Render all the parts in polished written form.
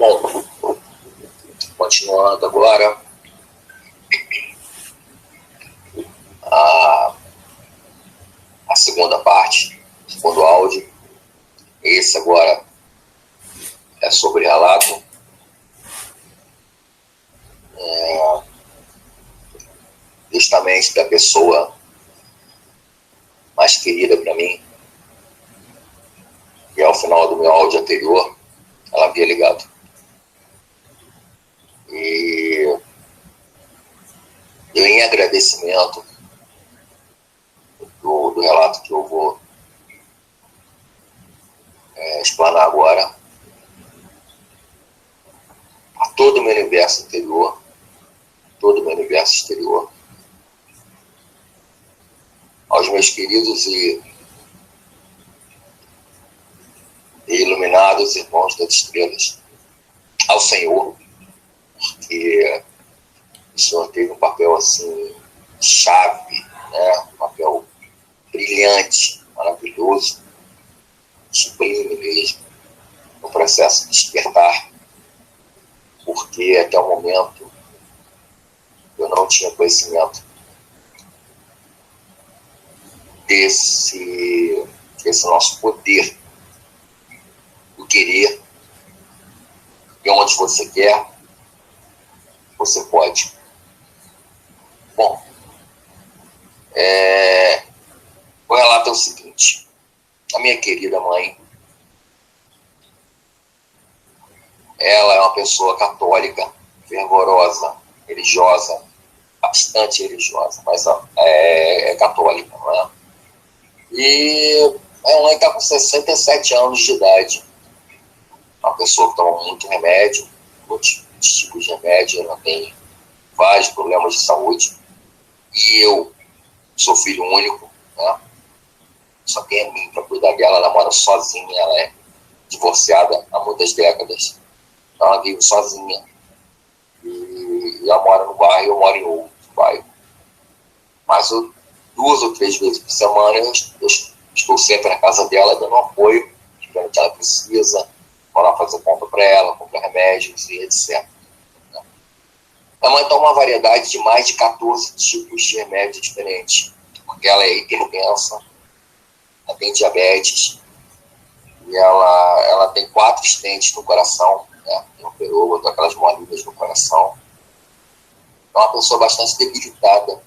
Bom, continuando agora, a segunda parte, segundo áudio. Esse agora é sobre relato. Justamente da pessoa mais querida para mim. E ao final do meu áudio anterior, ela havia ligado. E eu, em agradecimento do relato que eu vou explanar agora, a todo o meu universo interior, todo o meu universo exterior, aos meus queridos e iluminados irmãos das estrelas, ao Senhor, que o Senhor teve um papel assim, chave, né? Um papel brilhante, maravilhoso, sublime mesmo, no processo de despertar, porque até o momento eu não tinha conhecimento desse nosso poder do querer, e onde você quer, você pode. Bom, o relato é o seguinte: a minha querida mãe, ela é uma pessoa católica, fervorosa, religiosa, bastante religiosa, mas é católica, não é? E a mãe está com 67 anos de idade, uma pessoa que toma muito remédio, muitos tipos de remédio, ela tem vários problemas de saúde, e eu sou filho único, né? Só tem a mim para cuidar dela. Ela mora sozinha, ela é divorciada há muitas décadas, então ela vive sozinha, e ela mora no bairro, eu moro em outro bairro, mas 2 ou 3 vezes por semana eu estou sempre na casa dela dando apoio, o que ela precisa, vou lá fazer compra para ela, comprar remédios e etc. A mãe toma uma variedade de mais de 14 tipos de remédios diferentes, porque ela é hipertensa, ela tem diabetes, e ela tem 4 estentes no coração, né? Operou, botou aquelas molinhas no coração. É uma pessoa bastante debilitada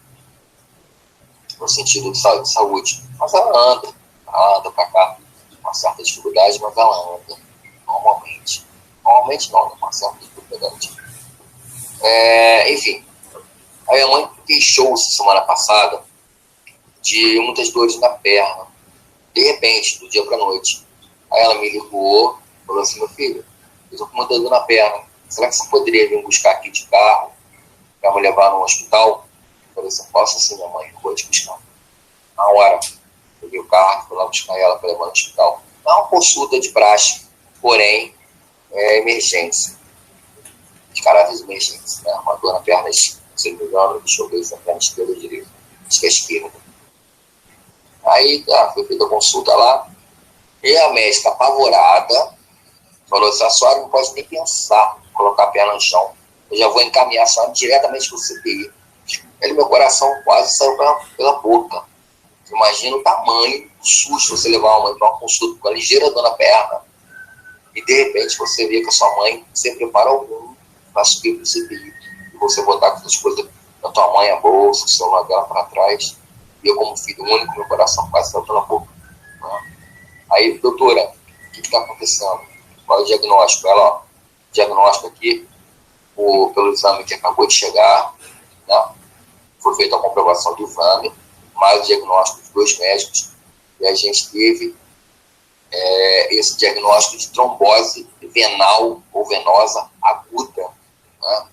no sentido de saúde, mas ela anda para cá com uma certa dificuldade, mas ela anda normalmente não, com uma certa dificuldade. Enfim, a minha mãe queixou-se semana passada de muitas dores na perna, de repente, do dia para a noite. Aí ela me ligou, falou assim: meu filho, eu estou com muita dor na perna, será que você poderia vir buscar aqui de carro para me levar no hospital? Eu falei assim: posso sim, minha mãe, eu vou te buscar. Na hora, peguei o carro, fui lá buscar ela para levar no hospital. Não é uma consulta de praxe, porém é emergência, de caráter de emergência, né? Uma dor na perna, se não me engano, deixa eu ver se é a perna esquerda ou direita, acho que é esquerda. Aí foi feita a consulta lá, e a médica, apavorada, falou assim: a senhora não pode nem pensar em colocar a perna no chão, eu já vou encaminhar a senhora diretamente para o CTI. Aí meu coração quase saiu pela boca. Imagina o tamanho do susto você levar uma mãe para uma consulta com uma ligeira dor na perna, e de repente você vê que a sua mãe se prepara algum para subir para o CTI, e você botar com as coisas da tua mãe, a bolsa, o celular dela para trás, e eu, como filho único, meu coração quase saiu pela boca, né? Aí, doutora, o que está acontecendo? Qual é o diagnóstico? Ela, ó, diagnóstico aqui, pelo exame que acabou de chegar, né? Foi feita a comprovação do exame, mais o diagnóstico de 2 médicos, e a gente teve esse diagnóstico de trombose venal ou venosa aguda, né?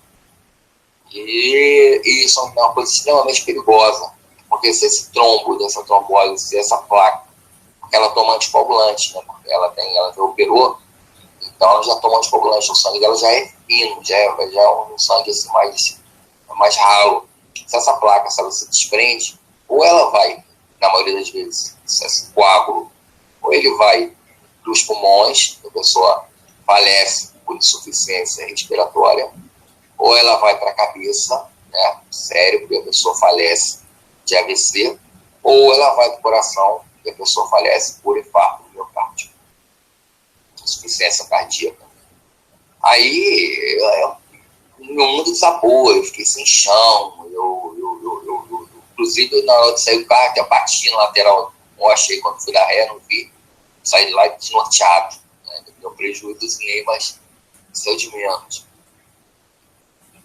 E isso é uma coisa extremamente perigosa, porque se esse trombo, dessa trombose, se essa placa, porque ela toma anticoagulante, né? Porque ela já operou, então ela já toma anticoagulante, o sangue dela já é fino, já é um sangue assim, mais ralo. Se essa placa, se ela se desprende, ou ela vai, na maioria das vezes, esse coágulo, ou ele vai para os pulmões, a pessoa falece por insuficiência respiratória, ou ela vai para a cabeça, né, cérebro, e a pessoa falece de AVC, ou ela vai para o coração e a pessoa falece por infarto do miocárdio, insuficiência cardíaca. Aí, meu mundo desabou, eu fiquei sem chão, inclusive, na hora de sair do carro, a patinha na lateral, eu achei quando fui da ré, não vi, saí de lá desnorteado, né? Deu um prejuízozinho, mas saiu de menos.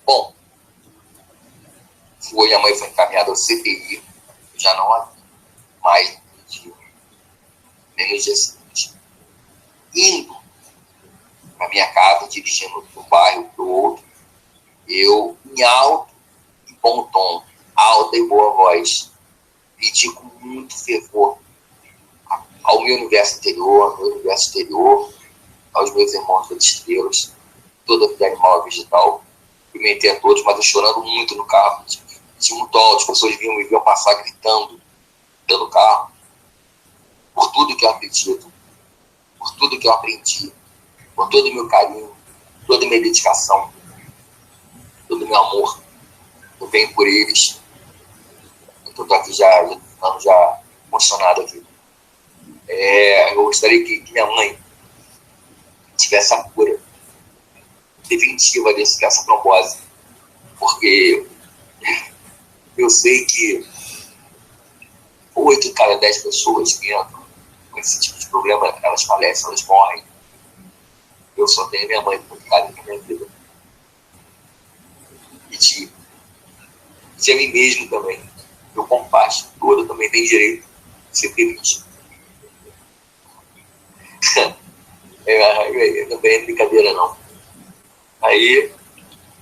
Bom, a mãe foi encaminhada ao CTI, já não há mais nem no dia seguinte. Indo para minha casa, dirigindo de um bairro para o outro, eu, em alto e bom tom, alta e boa voz, pedi com muito fervor ao meu universo interior, aos meus irmãos das estrelas, toda a vida animal e vegetal, cumprimentei a todos, mas eu chorando muito no carro, de muito alto, as pessoas me viam passar gritando dentro do carro, por tudo que eu acredito, por tudo que eu aprendi, por todo o meu carinho, toda a minha dedicação, todo o meu amor, eu tenho por eles. Eu estou aqui já emocionado aqui. Eu gostaria que minha mãe tivesse a cura definitiva dessa trombose, porque eu sei que 8 de cada 10 pessoas que entram com esse tipo de problema, elas falecem, elas morrem. Eu só tenho minha mãe complicada na minha vida. E de mim mesmo também. Eu compacto, todo também tem direito de ser feliz. Também é brincadeira, não. Aí,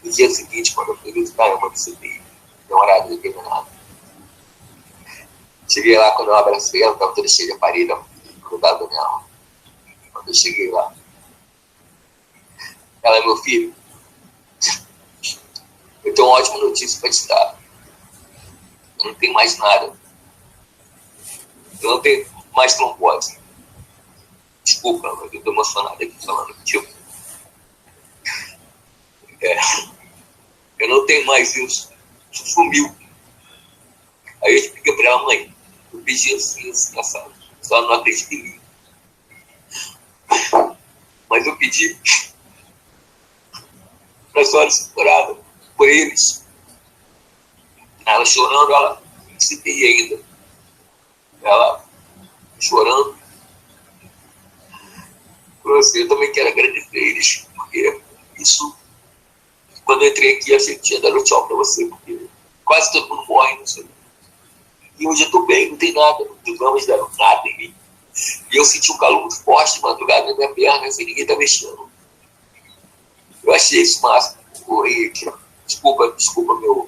no dia seguinte, quando eu fui visitar, eu participei. Deu uma hora determinada. Cheguei lá, quando eu abracei ela, estava toda cheia de aparelho, grudado na minha alma. Quando eu cheguei lá, ela é meu filho. Eu tenho uma ótima notícia para te dar. Eu não tenho mais nada. Eu não tenho mais trombose. Desculpa, eu estou emocionado aqui falando contigo. Eu não tenho mais isso. Isso sumiu. Aí eu expliquei para ela, mãe, eu pedi assim, engraçado. Só não acredita em mim. Mas eu pedi para a senhora ser curada por eles. Ela chorando, ela se veio ainda. Ela chorando. Falou assim, eu também quero agradecer eles, porque isso, quando eu entrei aqui, achei que tinha dado tchau para você, porque quase todo mundo morre, não sei. E hoje eu estou bem, não tem nada, os exames deram nada em mim. E eu senti um calor muito forte de madrugada na minha perna, assim, ninguém está mexendo. Eu achei isso máximo. Desculpa minha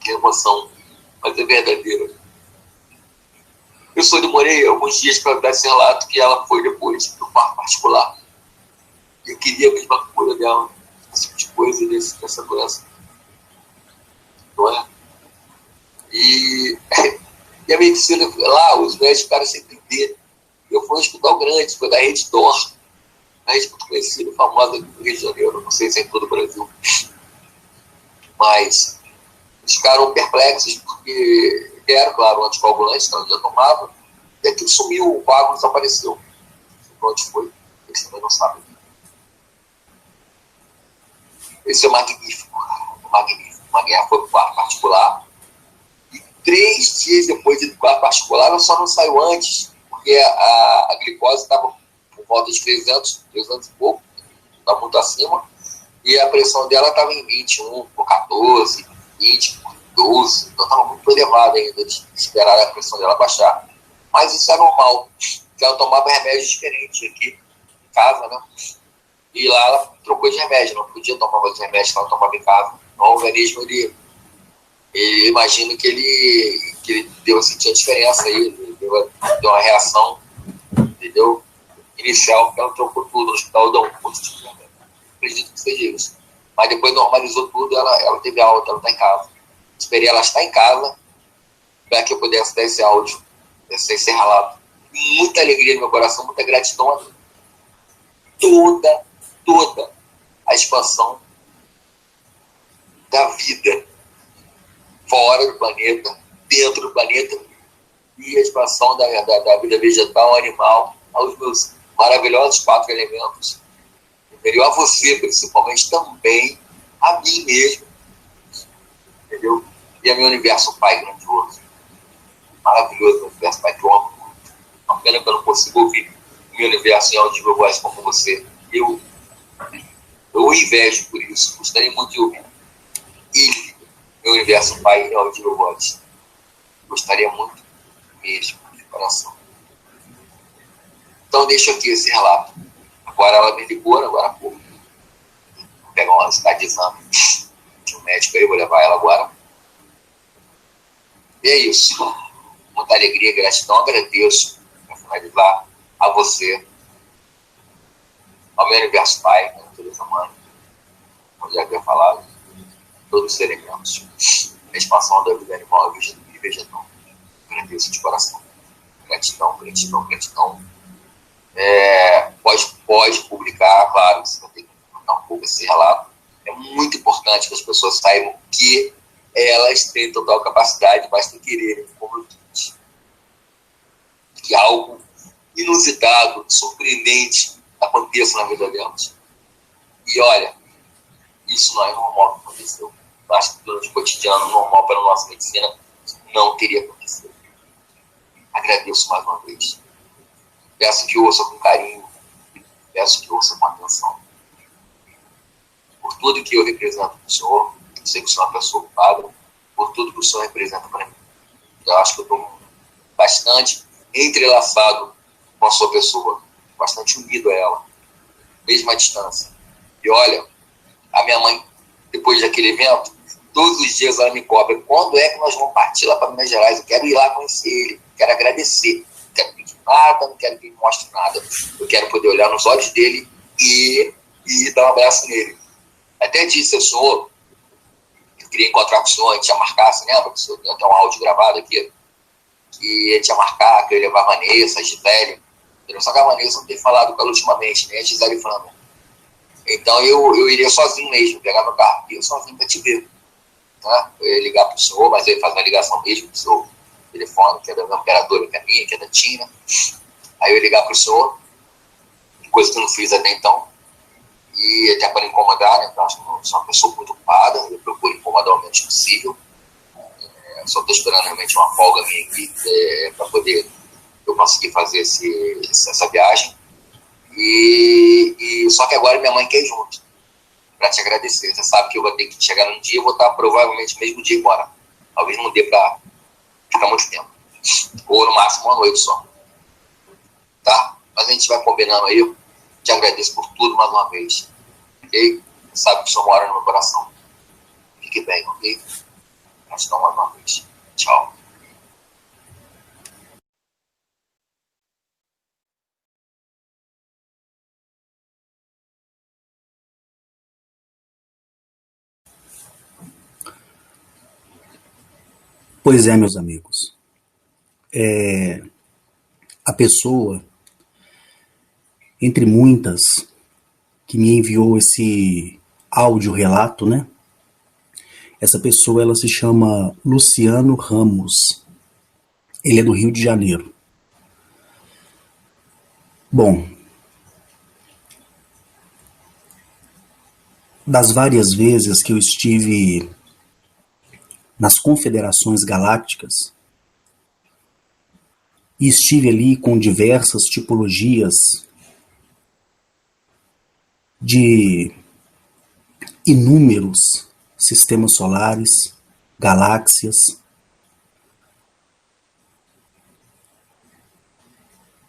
emoção, mas é verdadeira. Eu só demorei alguns dias para dar esse relato que ela foi depois para o parto particular. Eu queria a mesma cura dela, esse tipo de coisa, dessa doença. Não é? E a medicina lá, os médicos ficaram sem entender. Eu fui um hospital grande, foi da Rede Dor, a rede muito conhecida, famosa aqui no Rio de Janeiro, não sei se é em todo o Brasil. Mas eles ficaram perplexos porque deram, claro, um anticoagulante, então eu já tomava, e aquilo sumiu, o coágulo desapareceu. Onde foi? Eles também não sabem. Esse é magnífico. Uma guerra foi para o quarto particular. E 3 dias depois do quarto particular, ela só não saiu antes, porque a glicose estava por volta de 300 e pouco, estava muito acima, e a pressão dela estava em 21, por 14, 20, por 12, então estava muito elevada ainda, de esperar a pressão dela baixar. Mas isso é normal, porque ela tomava remédio diferente aqui em casa, né? E lá ela trocou de remédio, não podia tomar mais remédio que ela tomava em casa. Então o organismo, ele imagino que ele deu sentir a diferença aí, deu uma reação, entendeu? Inicial, que ela trocou tudo no hospital, deu um curso de remédio. Acredito que seja isso. Mas depois normalizou tudo, ela teve alta, ela está em casa. Esperei ela estar em casa para que eu pudesse dar esse áudio, esse relato. Muita alegria no meu coração, muita gratidão a toda expansão da vida fora do planeta, dentro do planeta, e a expansão da vida vegetal, animal, aos meus maravilhosos 4 elementos, entendeu? A você, principalmente, também, a mim mesmo, entendeu? E a meu universo Pai grandioso, maravilhoso universo Pai, que eu amo muito. Uma pena que eu não consigo ouvir o meu universo em audível voz como você. Eu invejo por isso, gostaria muito de ouvir ele, meu universo Pai, em audível voz. Gostaria muito mesmo, de coração. Então, deixo aqui esse relato. Agora ela me ligou, agora há pouco. Vou pegar uma cidade de exame de um médico aí, vou levar ela agora. E é isso. Muita alegria, gratidão, agradeço, para finalizar, a você, ao meu universo Pai, a Teresa Mãe, como já havia falado, todos os elementos, a expansão da vida animal e vegetal. Agradeço de coração. Gratidão, gratidão, gratidão. Pode publicar, claro, você vai ter que publicar um pouco esse relato. É muito importante que as pessoas saibam que elas têm total capacidade, basta quererem, como eu disse. Que algo inusitado, surpreendente aconteça na vida delas. E olha, isso não é normal que aconteceu. Acho que durante o cotidiano normal para a nossa medicina não teria acontecido. Agradeço mais uma vez. Peço que ouça com carinho, peço que ouça com atenção. Por tudo que eu represento para o Senhor, eu sei que o Senhor é uma pessoa ocupada, por tudo que o Senhor representa para mim. Eu acho que eu estou bastante entrelaçado com a sua pessoa, bastante unido a ela, mesmo à distância. E olha, a minha mãe, depois daquele evento, todos os dias ela me cobra, quando é que nós vamos partir lá para Minas Gerais? Eu quero ir lá conhecer ele, quero agradecer, não quero pedir nada, não quero que ele mostre nada. Eu quero poder olhar nos olhos dele e dar um abraço nele. Até disse ao senhor, eu queria encontrar com o senhor, a gente ia marcar, você lembra? Que o senhor tem até um áudio gravado aqui, que a gente ia marcar, que eu ia levar a Vanessa, a Gisele. Só que a Vanessa não tem falado com ela ultimamente, nem a Gisele falando. Então eu iria sozinho mesmo, pegar meu carro, ia sozinho para te ver. Tá? Eu ia ligar para o senhor, mas eu ia fazer uma ligação mesmo para o seu telefone, que é da minha operadora, que é minha, que é da Tina. Aí eu ia ligar para o senhor, coisa que eu não fiz até então. E até para incomodar, né? Acho que eu sou uma pessoa muito ocupada, eu procuro incomodar o menos possível. Só estou esperando realmente uma folga minha aqui para poder eu conseguir fazer essa viagem. E só que agora minha mãe quer ir junto, para te agradecer. Você sabe que eu vou ter que chegar num dia, eu vou estar provavelmente no mesmo dia embora. Talvez não dê para ficar muito tempo. Ou no máximo uma noite só. Tá? Mas a gente vai combinando aí. Te agradeço por tudo mais uma vez. Ok? Sabe que o senhor mora no meu coração. Fique bem, ok? Gratidão mais uma vez. Tchau. Pois é, meus amigos. A pessoa, entre muitas, que me enviou esse áudio relato, né? Essa pessoa, ela se chama Luciano Ramos. Ele é do Rio de Janeiro. Bom, das várias vezes que eu estive nas confederações galácticas e estive ali com diversas tipologias de inúmeros sistemas solares, galáxias,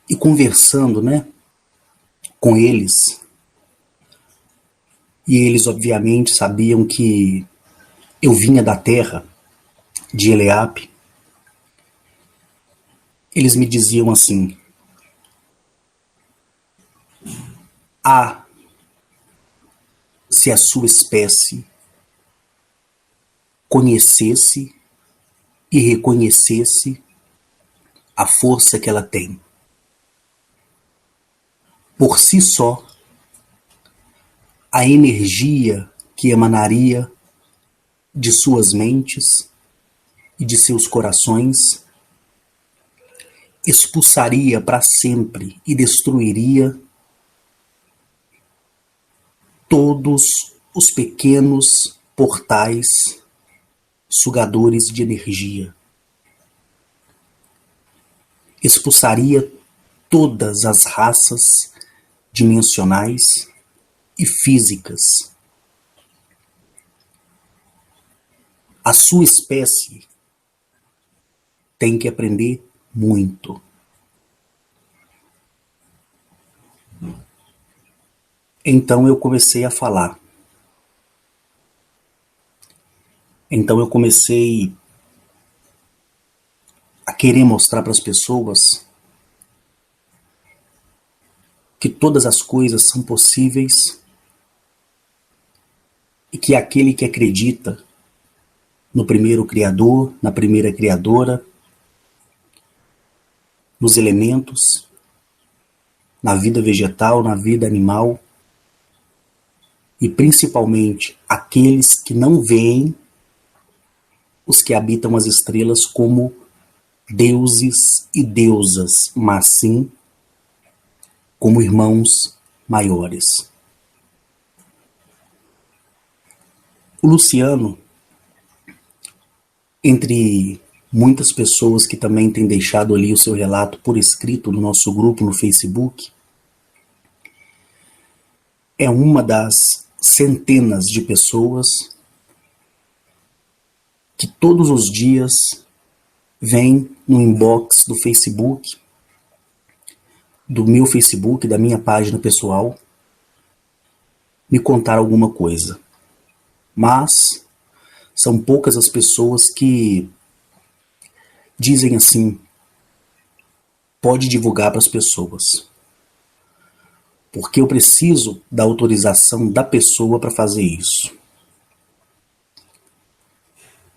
e conversando, né, com eles, e eles obviamente sabiam que eu vinha da Terra, de Eleap. Eles me diziam assim: se a sua espécie conhecesse e reconhecesse a força que ela tem. Por si só, a energia que emanaria de suas mentes e de seus corações, expulsaria para sempre e destruiria todos os pequenos portais sugadores de energia. Expulsaria todas as raças dimensionais e físicas. A sua espécie tem que aprender muito. Então eu comecei a falar. Então eu comecei a querer mostrar para as pessoas que todas as coisas são possíveis e que aquele que acredita no primeiro Criador, na primeira Criadora, nos elementos, na vida vegetal, na vida animal, e principalmente aqueles que não veem os que habitam as estrelas como deuses e deusas, mas sim como irmãos maiores. O Luciano, entre muitas pessoas que também têm deixado ali o seu relato por escrito no nosso grupo no Facebook, é uma das centenas de pessoas que todos os dias vem no inbox do Facebook, do meu Facebook, da minha página pessoal, me contar alguma coisa. Mas são poucas as pessoas que dizem assim: pode divulgar para as pessoas, porque eu preciso da autorização da pessoa para fazer isso.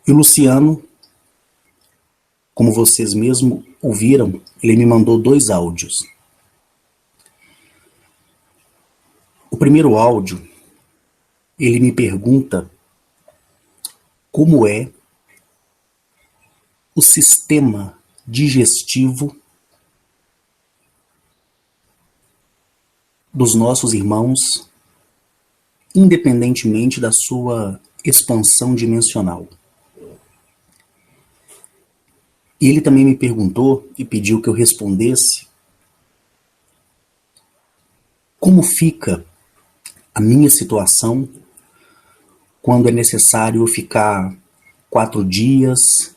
E o Luciano, como vocês mesmo ouviram, ele me mandou 2 áudios. O primeiro áudio, ele me pergunta como é o sistema digestivo dos nossos irmãos, independentemente da sua expansão dimensional. E ele também me perguntou e pediu que eu respondesse como fica a minha situação quando é necessário eu ficar 4 dias,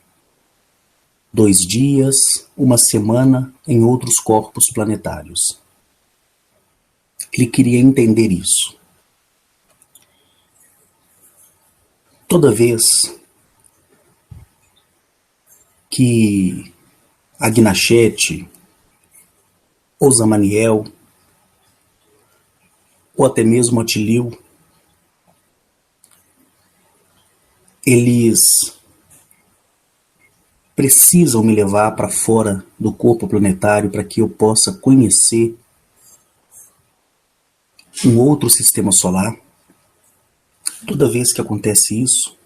2 dias, 1 semana em outros corpos planetários. Ele queria entender isso. Toda vez que a Gnachete, ou Zamaniel, ou até mesmo Atilio, eles precisam me levar para fora do corpo planetário para que eu possa conhecer um outro sistema solar. Toda vez que acontece isso,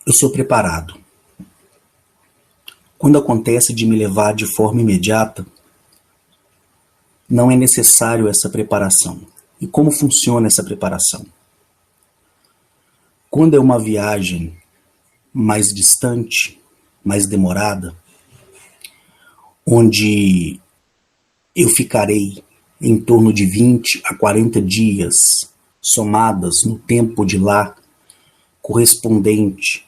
eu sou preparado. Quando acontece de me levar de forma imediata, não é necessário essa preparação. E como funciona essa preparação? Quando é uma viagem mais distante, mais demorada, onde eu ficarei em torno de 20 a 40 dias somadas no tempo de lá, correspondente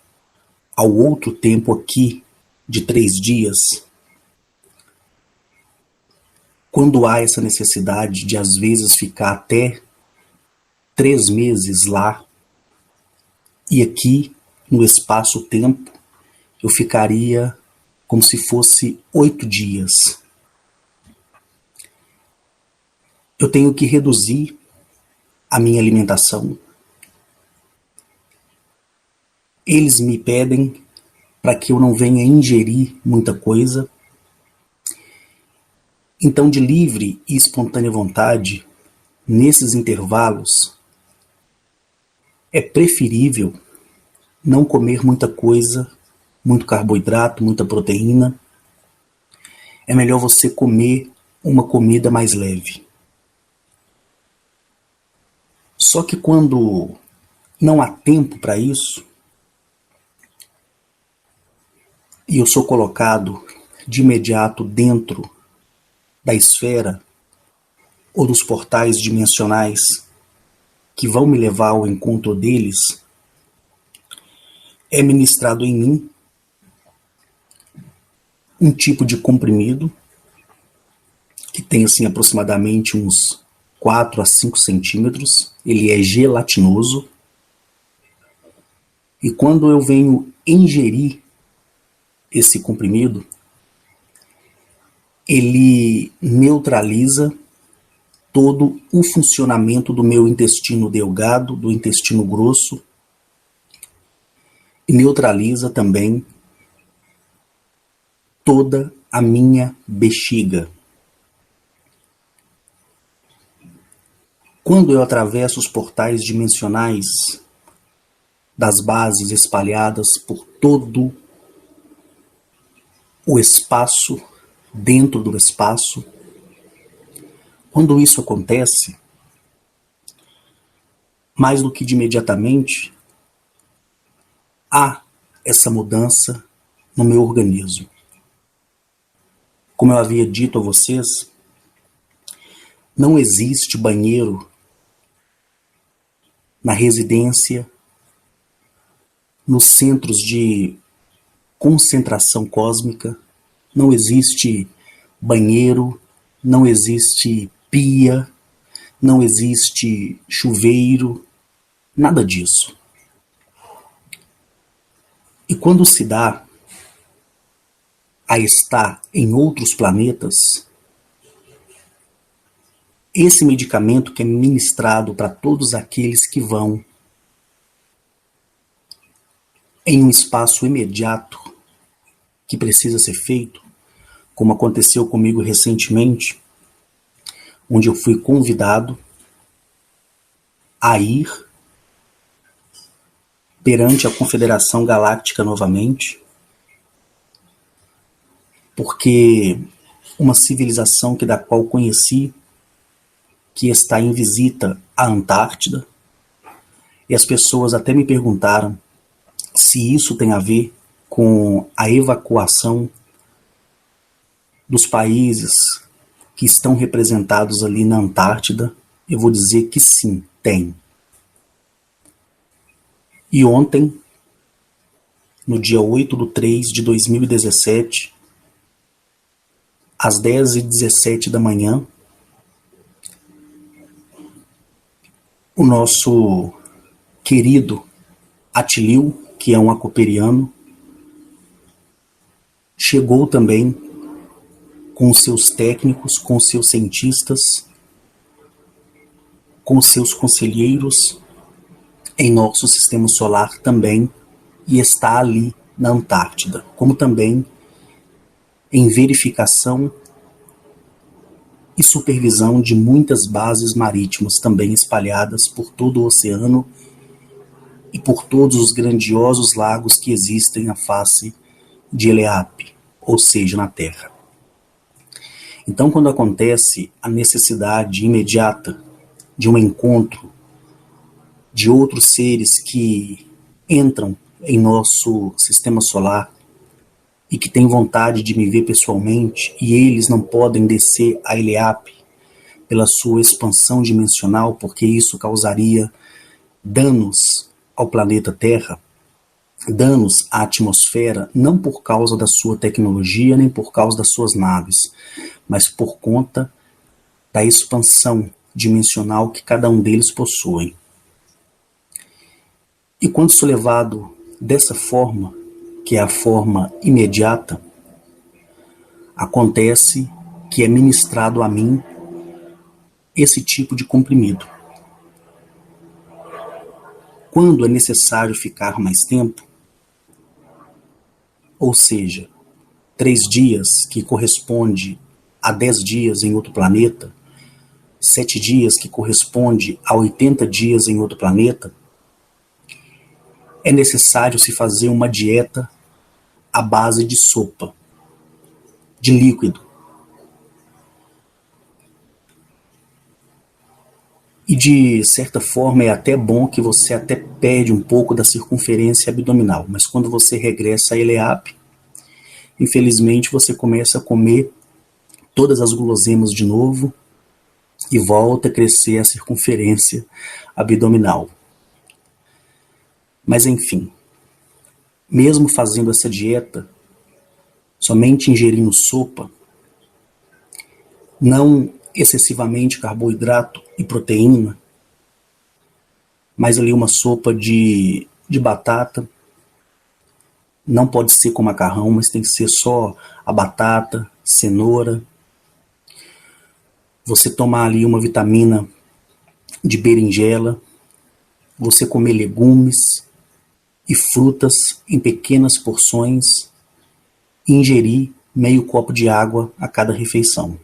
ao outro tempo aqui de 3 dias, quando há essa necessidade de às vezes ficar até 3 meses lá, e aqui no espaço-tempo eu ficaria como se fosse 8 dias. Eu tenho que reduzir a minha alimentação. Eles me pedem para que eu não venha ingerir muita coisa. Então, de livre e espontânea vontade, nesses intervalos, é preferível não comer muita coisa, muito carboidrato, muita proteína. É melhor você comer uma comida mais leve. Só que quando não há tempo para isso, e eu sou colocado de imediato dentro da esfera ou dos portais dimensionais que vão me levar ao encontro deles, é ministrado em mim um tipo de comprimido que tem assim aproximadamente uns 4 a 5 centímetros. Ele é gelatinoso. E quando eu venho ingerir esse comprimido, ele neutraliza todo o funcionamento do meu intestino delgado, do intestino grosso, e neutraliza também toda a minha bexiga. Quando eu atravesso os portais dimensionais das bases espalhadas por todo o espaço, dentro do espaço, quando isso acontece, mais do que de imediatamente, há essa mudança no meu organismo. Como eu havia dito a vocês, não existe banheiro na residência, nos centros de concentração cósmica, não existe banheiro, não existe pia, não existe chuveiro, nada disso. E quando se dá a estar em outros planetas, esse medicamento que é ministrado para todos aqueles que vão em um espaço imediato que precisa ser feito, como aconteceu comigo recentemente, onde eu fui convidado a ir perante a Confederação Galáctica novamente, porque uma civilização da qual conheci, que está em visita à Antártida, e as pessoas até me perguntaram se isso tem a ver com a evacuação dos países que estão representados ali na Antártida. Eu vou dizer que sim, tem. E ontem, no dia 8/3/2017, às 10h17 da manhã, o nosso querido Atilio, que é um acoperiano, chegou também com seus técnicos, com seus cientistas, com seus conselheiros em nosso sistema solar também, e está ali na Antártida, como também em verificação e supervisão de muitas bases marítimas também espalhadas por todo o oceano e por todos os grandiosos lagos que existem na face de Eleap, ou seja, na Terra. Então, quando acontece a necessidade imediata de um encontro de outros seres que entram em nosso sistema solar e que têm vontade de me ver pessoalmente, e eles não podem descer a Eleap pela sua expansão dimensional, porque isso causaria danos ao planeta Terra, danos à atmosfera, não por causa da sua tecnologia, nem por causa das suas naves, mas por conta da expansão dimensional que cada um deles possui. E quando sou levado dessa forma, que é a forma imediata, acontece que é ministrado a mim esse tipo de comprimido. Quando é necessário ficar mais tempo, ou seja, 3 dias que corresponde a 10 dias em outro planeta, 7 dias que corresponde a 80 dias em outro planeta, é necessário se fazer uma dieta à base de sopa, de líquido. E de certa forma é até bom que você até perde um pouco da circunferência abdominal, mas quando você regressa a ELEAP, infelizmente você começa a comer todas as guloseimas de novo e volta a crescer a circunferência abdominal. Mas enfim, mesmo fazendo essa dieta, somente ingerindo sopa, não excessivamente carboidrato e proteína, mas ali uma sopa de batata, não pode ser com macarrão, mas tem que ser só a batata, cenoura. Você tomar ali uma vitamina de berinjela, você comer legumes e frutas em pequenas porções e ingerir meio copo de água a cada refeição.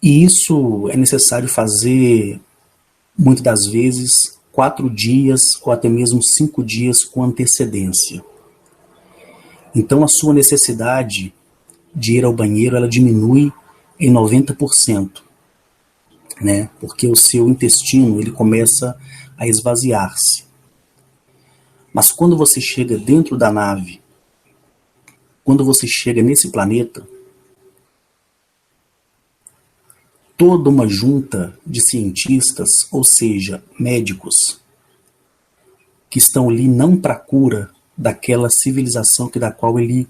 E isso é necessário fazer, muitas das vezes, 4 dias ou até mesmo 5 dias com antecedência. Então a sua necessidade de ir ao banheiro, ela diminui em 90%, né? Porque o seu intestino, ele começa a esvaziar-se. Mas quando você chega dentro da nave, quando você chega nesse planeta, toda uma junta de cientistas, ou seja, médicos, que estão ali não para a cura daquela civilização da qual ele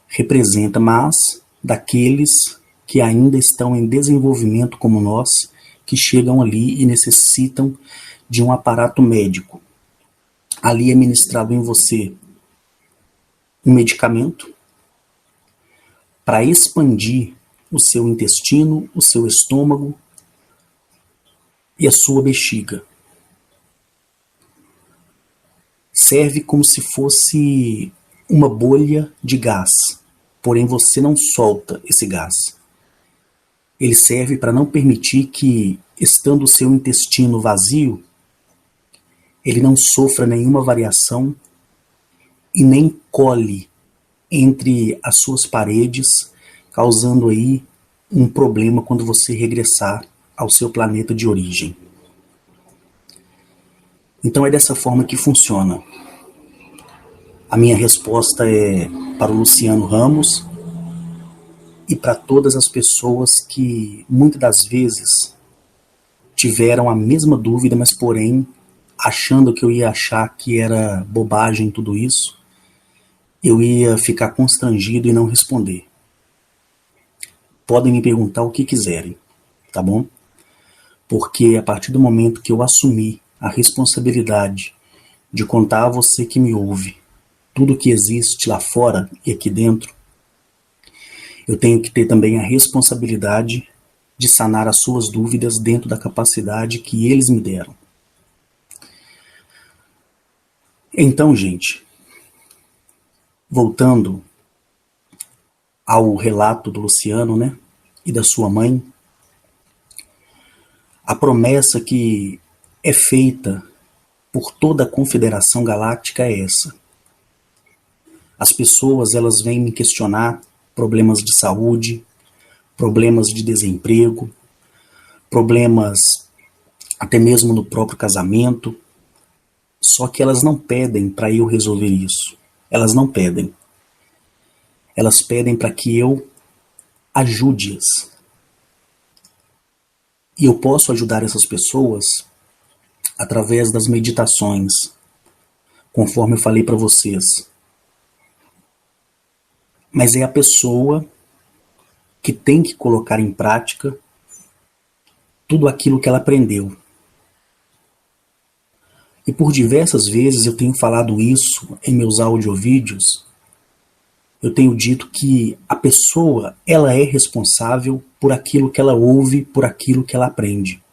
representa, mas daqueles que ainda estão em desenvolvimento como nós, que chegam ali e necessitam de um aparato médico. Ali é ministrado em você um medicamento para expandir o seu intestino, o seu estômago e a sua bexiga. Serve como se fosse uma bolha de gás, porém você não solta esse gás. Ele serve para não permitir que, estando o seu intestino vazio, ele não sofra nenhuma variação e nem cole entre as suas paredes, causando aí um problema quando você regressar ao seu planeta de origem. Então é dessa forma que funciona. A minha resposta é para o Luciano Ramos e para todas as pessoas que muitas das vezes tiveram a mesma dúvida, mas porém, achando que eu ia achar que era bobagem tudo isso, eu ia ficar constrangido e não responder. Podem me perguntar o que quiserem, tá bom? Porque a partir do momento que eu assumi a responsabilidade de contar a você que me ouve tudo que existe lá fora e aqui dentro, eu tenho que ter também a responsabilidade de sanar as suas dúvidas dentro da capacidade que eles me deram. Então, gente, voltando ao relato do Luciano, né, e da sua mãe, a promessa que é feita por toda a Confederação Galáctica é essa. As pessoas, elas vêm me questionar problemas de saúde, problemas de desemprego, problemas até mesmo no próprio casamento, só que elas não pedem para eu resolver isso. Elas não pedem. Elas pedem para que eu ajude-as. E eu posso ajudar essas pessoas através das meditações, conforme eu falei para vocês. Mas é a pessoa que tem que colocar em prática tudo aquilo que ela aprendeu. E por diversas vezes eu tenho falado isso em meus audiovídeos. Eu tenho dito que a pessoa, ela é responsável por aquilo que ela ouve, por aquilo que ela aprende.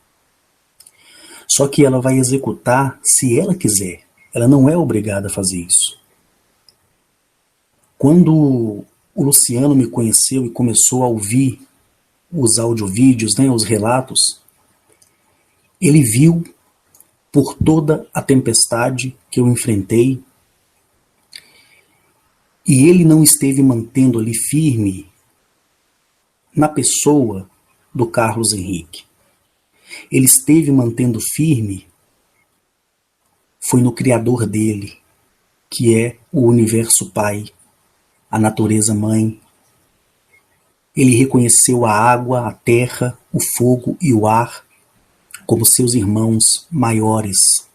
Só que ela vai executar se ela quiser. Ela não é obrigada a fazer isso. Quando o Luciano me conheceu e começou a ouvir os audiovídeos, né, os relatos, ele viu por toda a tempestade que eu enfrentei, e ele não esteve mantendo ali firme na pessoa do Carlos Henrique. Ele esteve mantendo firme foi no Criador dele, que é o Universo Pai, a natureza Mãe. Ele reconheceu a água, a terra, o fogo e o ar como seus irmãos maiores.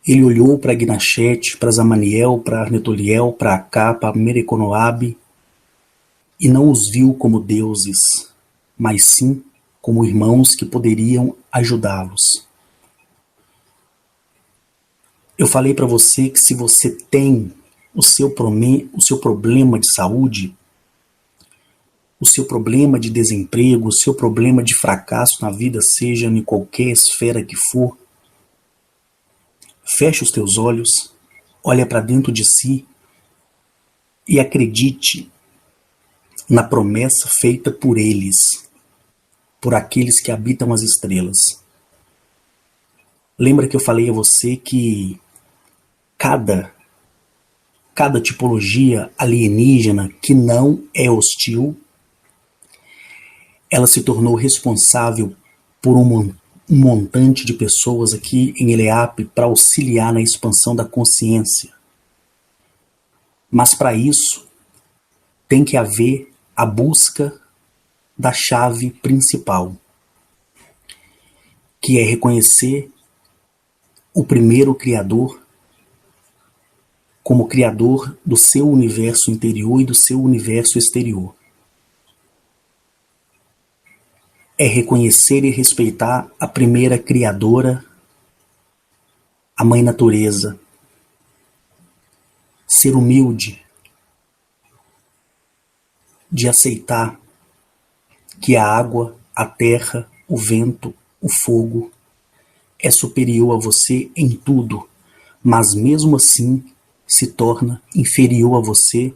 Ele olhou para Gnachete, para Zamaniel, para Arnetoliel, para Acá, para Mereconoabe, e não os viu como deuses, mas sim como irmãos que poderiam ajudá-los. Eu falei para você que se você tem o seu problema de saúde, o seu problema de desemprego, o seu problema de fracasso na vida, seja em qualquer esfera que for, feche os teus olhos, olha para dentro de si e acredite na promessa feita por eles, por aqueles que habitam as estrelas. Lembra que eu falei a você que cada tipologia alienígena que não é hostil, ela se tornou responsável por um montante de pessoas aqui em Eleap para auxiliar na expansão da consciência. Mas para isso, tem que haver a busca da chave principal, que é reconhecer o primeiro Criador como Criador do seu universo interior e do seu universo exterior. É reconhecer e respeitar a primeira Criadora, a Mãe Natureza. Ser humilde, de aceitar que a água, a terra, o vento, o fogo é superior a você em tudo, mas mesmo assim se torna inferior a você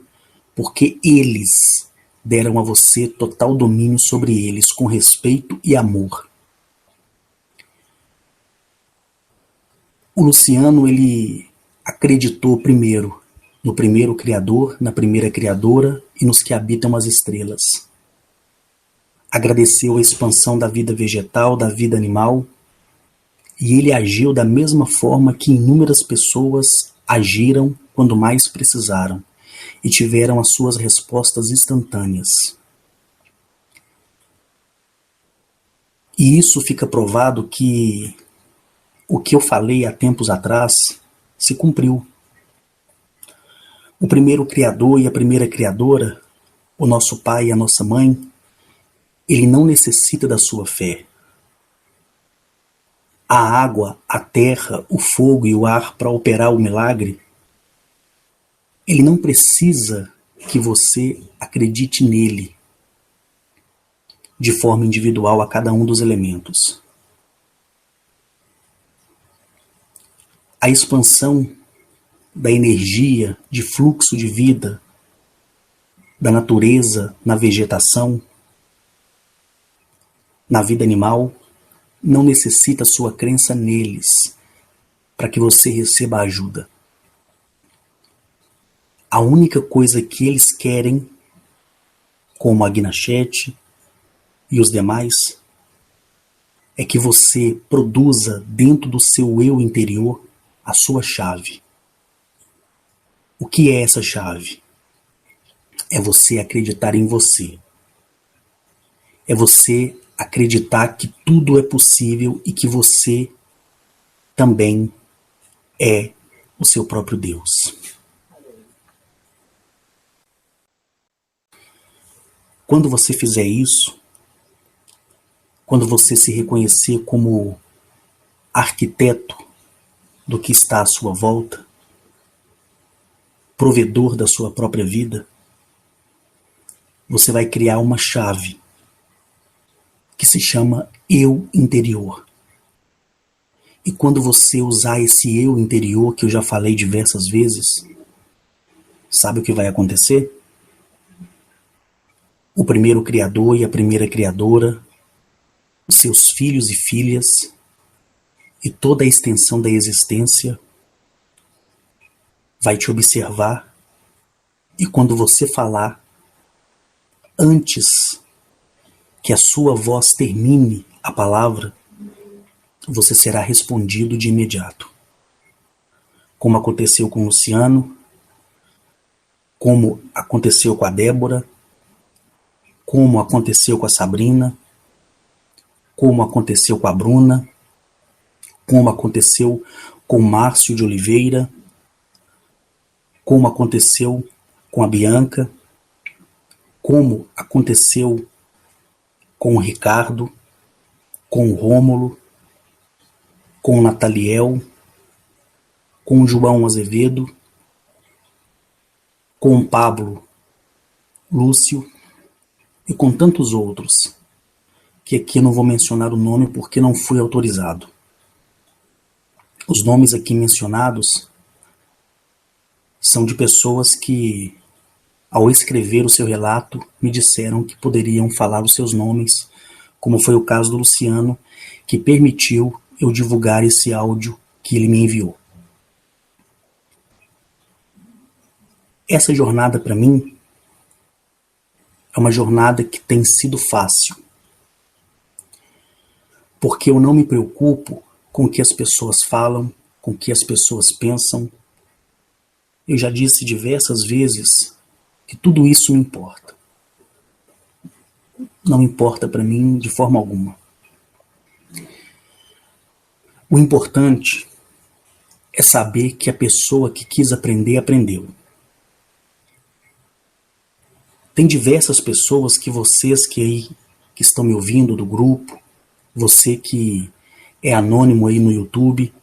porque eles deram a você total domínio sobre eles com respeito e amor. O Luciano, ele acreditou primeiro no primeiro Criador, na primeira Criadora e nos que habitam as estrelas. Agradeceu a expansão da vida vegetal, da vida animal, e ele agiu da mesma forma que inúmeras pessoas agiram quando mais precisaram e tiveram as suas respostas instantâneas. E isso fica provado que o que eu falei há tempos atrás se cumpriu. O primeiro Criador e a primeira Criadora, o nosso Pai e a nossa Mãe, ele não necessita da sua fé. A água, a terra, o fogo e o ar para operar o milagre, ele não precisa que você acredite nele de forma individual a cada um dos elementos. A expansão da energia, de fluxo de vida, da natureza, na vegetação, na vida animal, não necessita sua crença neles para que você receba ajuda. A única coisa que eles querem, como a Gnachete e os demais, é que você produza dentro do seu eu interior a sua chave. O que é essa chave? É você acreditar em você. É você acreditar que tudo é possível e que você também é o seu próprio Deus. Quando você fizer isso, quando você se reconhecer como arquiteto do que está à sua volta, provedor da sua própria vida, você vai criar uma chave que se chama eu interior. E quando você usar esse eu interior, que eu já falei diversas vezes, sabe o que vai acontecer? O primeiro criador e a primeira criadora, os seus filhos e filhas, e toda a extensão da existência vai te observar, e quando você falar, antes que a sua voz termine a palavra, você será respondido de imediato. Como aconteceu com o Luciano, como aconteceu com a Débora, como aconteceu com a Sabrina, como aconteceu com a Bruna, como aconteceu com o Márcio de Oliveira, como aconteceu com a Bianca, como aconteceu com o Ricardo, com o Rômulo, com o Nataliel, com o João Azevedo, com o Pablo Lúcio e com tantos outros, que aqui eu não vou mencionar o nome porque não fui autorizado. Os nomes aqui mencionados são de pessoas que, ao escrever o seu relato, me disseram que poderiam falar os seus nomes, como foi o caso do Luciano, que permitiu eu divulgar esse áudio que ele me enviou. Essa jornada, para mim, é uma jornada que tem sido fácil, porque eu não me preocupo com o que as pessoas falam, com o que as pessoas pensam. Eu já disse diversas vezes que tudo isso não importa. Não importa para mim de forma alguma. O importante é saber que a pessoa que quis aprender, aprendeu. Tem diversas pessoas que vocês que estão me ouvindo do grupo, você que é anônimo aí no YouTube,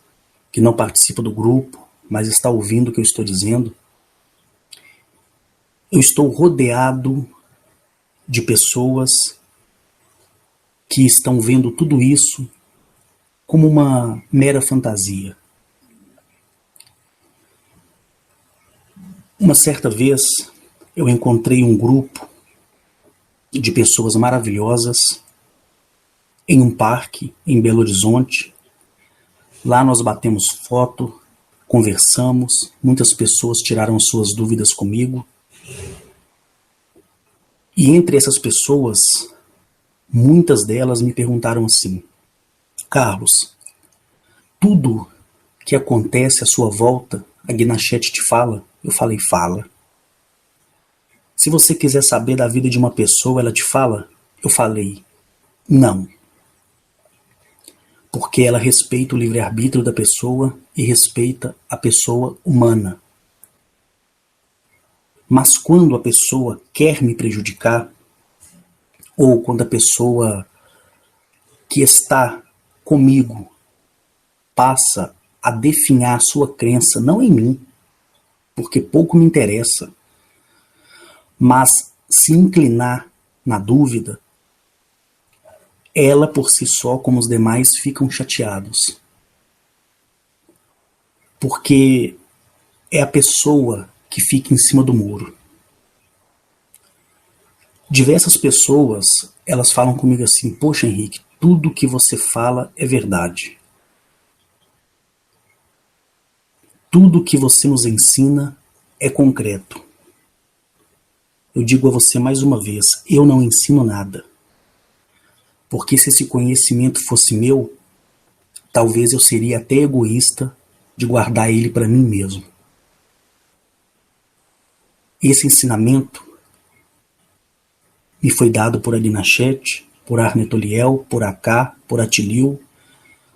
que não participa do grupo, mas está ouvindo o que eu estou dizendo. Eu estou rodeado de pessoas que estão vendo tudo isso como uma mera fantasia. Uma certa vez eu encontrei um grupo de pessoas maravilhosas em um parque em Belo Horizonte. Lá nós batemos foto, conversamos, muitas pessoas tiraram suas dúvidas comigo. E entre essas pessoas, muitas delas me perguntaram assim: Carlos, tudo que acontece à sua volta, a Guinachete te fala? Eu falei, fala. Se você quiser saber da vida de uma pessoa, ela te fala? Eu falei, não. Porque ela respeita o livre-arbítrio da pessoa e respeita a pessoa humana. Mas quando a pessoa quer me prejudicar, ou quando a pessoa que está comigo passa a definhar sua crença, não em mim, porque pouco me interessa, mas se inclinar na dúvida, ela por si só, como os demais, ficam chateados. Porque é a pessoa que fica em cima do muro. Diversas pessoas, elas falam comigo assim, poxa Henrique, tudo que você fala é verdade. Tudo que você nos ensina é concreto. Eu digo a você mais uma vez, eu não ensino nada. Porque se esse conhecimento fosse meu, talvez eu seria até egoísta de guardar ele para mim mesmo. Esse ensinamento me foi dado por Agnachete, por Arnetoliel, por Acá, por Atilio,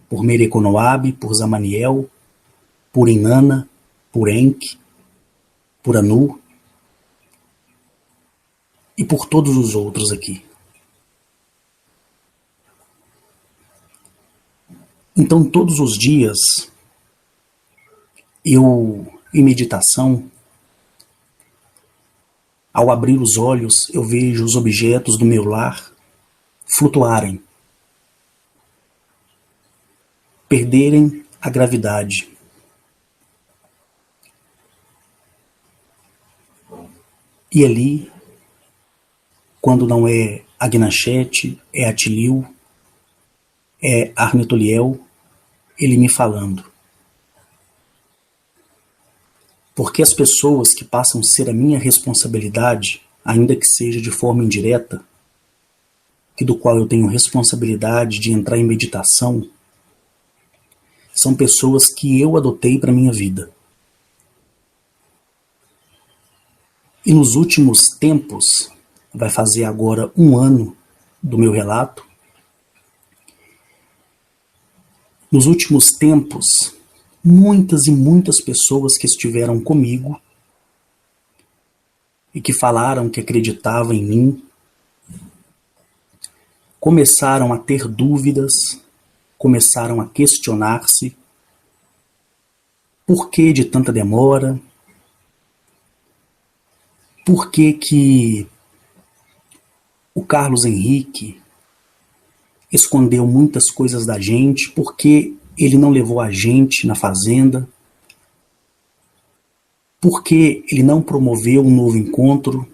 por Mereconoab, por Zamaniel, por Inanna, por Enki, por Anu e por todos os outros aqui. Então, todos os dias, eu, em meditação, ao abrir os olhos, eu vejo os objetos do meu lar flutuarem, perderem a gravidade. E ali, quando não é Agnachete, é Atilio, é Armetoliel, ele me falando. Porque as pessoas que passam a ser a minha responsabilidade, ainda que seja de forma indireta, que do qual eu tenho responsabilidade de entrar em meditação, são pessoas que eu adotei para minha vida. E nos últimos tempos, vai fazer agora 1 ano do meu relato, nos últimos tempos, muitas e muitas pessoas que estiveram comigo e que falaram que acreditavam em mim, começaram a ter dúvidas, começaram a questionar-se por que de tanta demora, por que o Carlos Henrique escondeu muitas coisas da gente, por que ele não levou a gente na fazenda, por que ele não promoveu um novo encontro,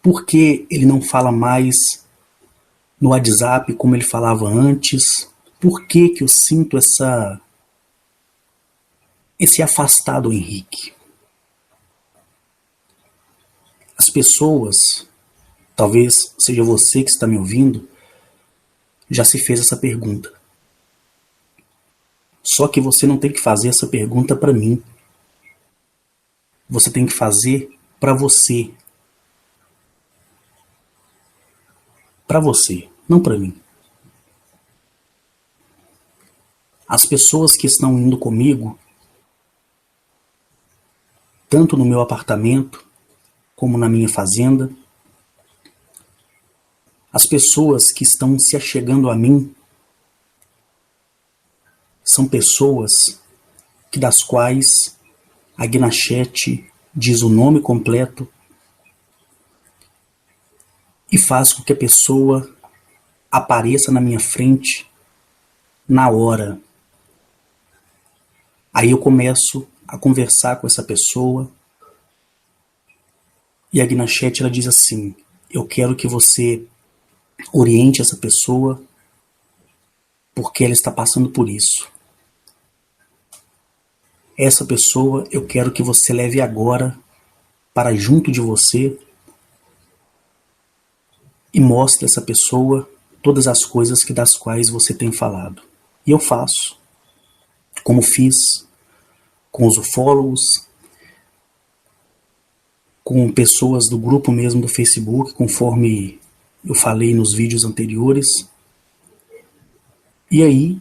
por que ele não fala mais no WhatsApp como ele falava antes, por que eu sinto esse afastado Henrique. As pessoas, talvez seja você que está me ouvindo, já se fez essa pergunta. Só que você não tem que fazer essa pergunta para mim. Você tem que fazer para você. Para você, não para mim. As pessoas que estão indo comigo, tanto no meu apartamento, como na minha fazenda, as pessoas que estão se achegando a mim, são pessoas das quais a Agnachete diz o nome completo e faz com que a pessoa apareça na minha frente na hora. Aí eu começo a conversar com essa pessoa e a Agnachete ela diz assim: eu quero que você oriente essa pessoa porque ela está passando por isso. Essa pessoa eu quero que você leve agora para junto de você e mostre a essa pessoa todas as coisas das quais você tem falado. E eu faço, como fiz com os ufólogos, com pessoas do grupo mesmo do Facebook, conforme eu falei nos vídeos anteriores. E aí,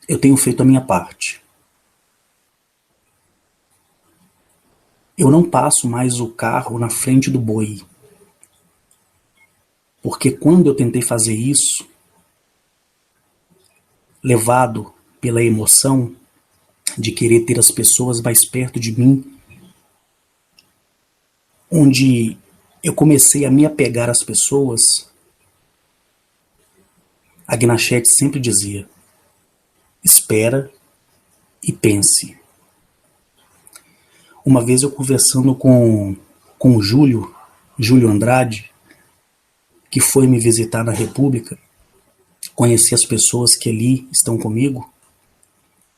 eu tenho feito a minha parte. Eu não passo mais o carro na frente do boi. Porque quando eu tentei fazer isso, levado pela emoção de querer ter as pessoas mais perto de mim, onde eu comecei a me apegar às pessoas, a Agnachete sempre dizia: espera e pense. Uma vez eu conversando com o Júlio Andrade, que foi me visitar na República, conhecer as pessoas que ali estão comigo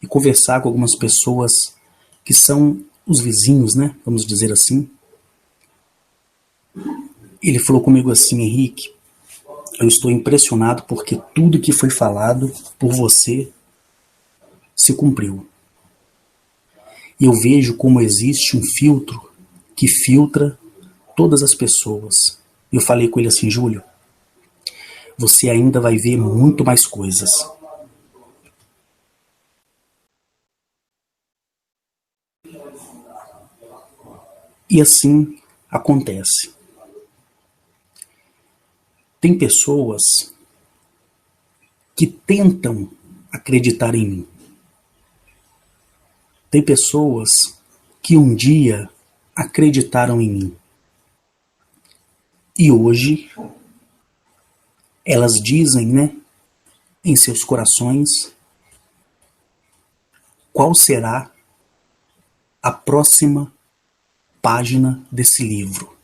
e conversar com algumas pessoas que são os vizinhos, né? Vamos dizer assim. Ele falou comigo assim: Henrique, eu estou impressionado porque tudo que foi falado por você se cumpriu. E eu vejo como existe um filtro que filtra todas as pessoas. Eu falei com ele assim: Júlio, você ainda vai ver muito mais coisas. E assim acontece. Tem pessoas que tentam acreditar em mim. Tem pessoas que um dia acreditaram em mim. E hoje elas dizem, né, em seus corações, qual será a próxima página desse livro.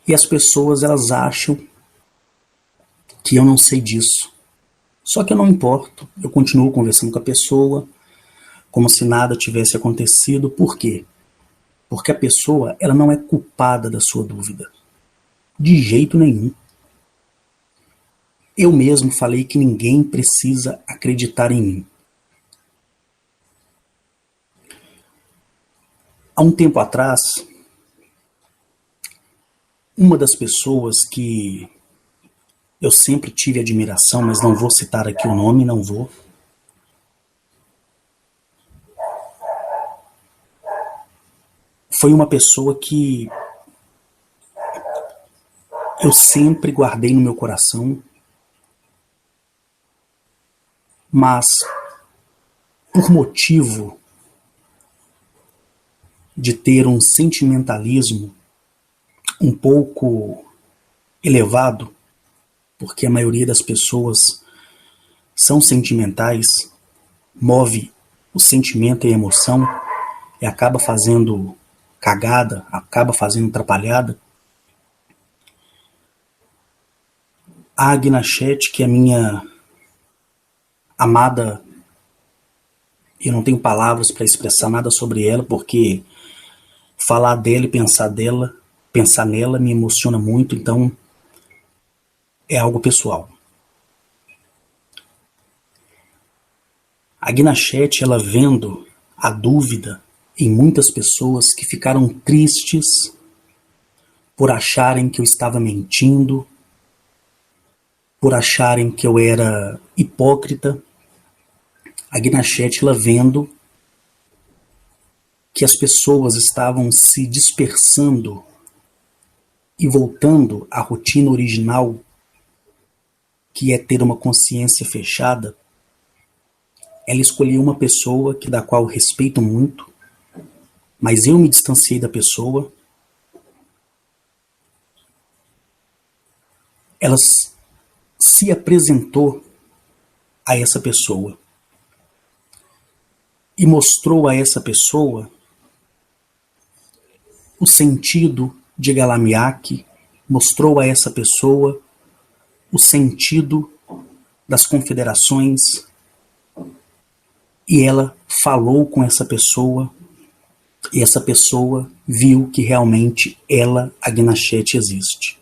E as pessoas, elas acham que eu não sei disso. Só que eu não importo. Eu continuo conversando com a pessoa, como se nada tivesse acontecido. Por quê? Porque a pessoa, ela não é culpada da sua dúvida. De jeito nenhum. Eu mesmo falei que ninguém precisa acreditar em mim. Há um tempo atrás, uma das pessoas que eu sempre tive admiração, mas não vou citar aqui o nome, não vou. Foi uma pessoa que eu sempre guardei no meu coração, mas por motivo de ter um sentimentalismo um pouco elevado, porque a maioria das pessoas são sentimentais, move o sentimento e a emoção e acaba fazendo cagada, acaba fazendo atrapalhada. A Agnachete, que é a minha amada, eu não tenho palavras para expressar nada sobre ela, porque falar dela e pensar nela me emociona muito, então é algo pessoal. A Agnachete, ela vendo a dúvida em muitas pessoas que ficaram tristes por acharem que eu estava mentindo, por acharem que eu era hipócrita. A Agnachete, ela vendo que as pessoas estavam se dispersando e voltando à rotina original, que é ter uma consciência fechada, ela escolheu uma pessoa da qual eu respeito muito, mas eu me distanciei da pessoa. Ela se apresentou a essa pessoa e mostrou a essa pessoa o sentido de Galamiak, mostrou a essa pessoa o sentido das confederações, e ela falou com essa pessoa, e essa pessoa viu que realmente ela, Agnachete, existe.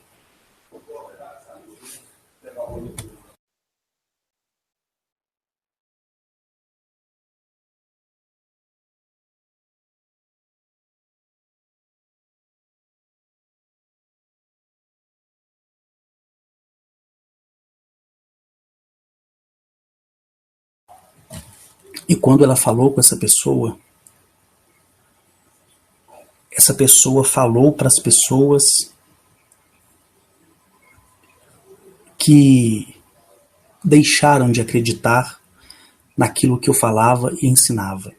E quando ela falou com essa pessoa falou para as pessoas que deixaram de acreditar naquilo que eu falava e ensinava.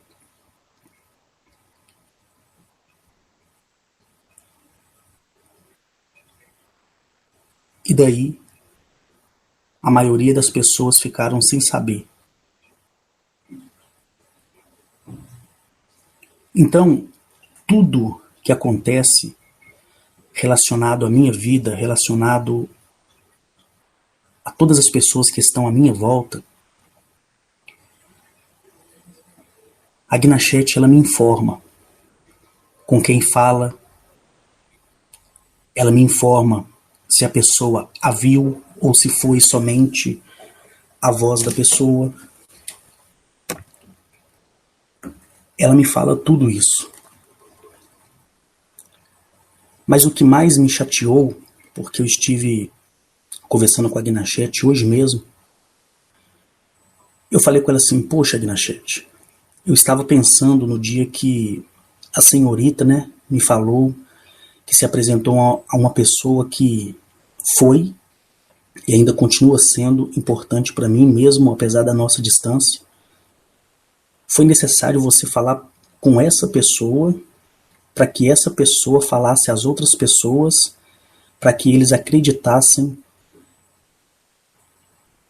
E daí, a maioria das pessoas ficaram sem saber. Então, tudo que acontece relacionado à minha vida, relacionado a todas as pessoas que estão à minha volta, a Agnachete, ela me informa com quem fala, ela me informa se a pessoa a viu ou se foi somente a voz da pessoa. Ela me fala tudo isso. Mas o que mais me chateou, porque eu estive conversando com a Agnachete hoje mesmo, eu falei com ela assim: poxa, Agnachete, eu estava pensando no dia que a senhorita, né, me falou que se apresentou a uma pessoa que foi e ainda continua sendo importante para mim, mesmo apesar da nossa distância. Foi necessário você falar com essa pessoa para que essa pessoa falasse às outras pessoas, para que eles acreditassem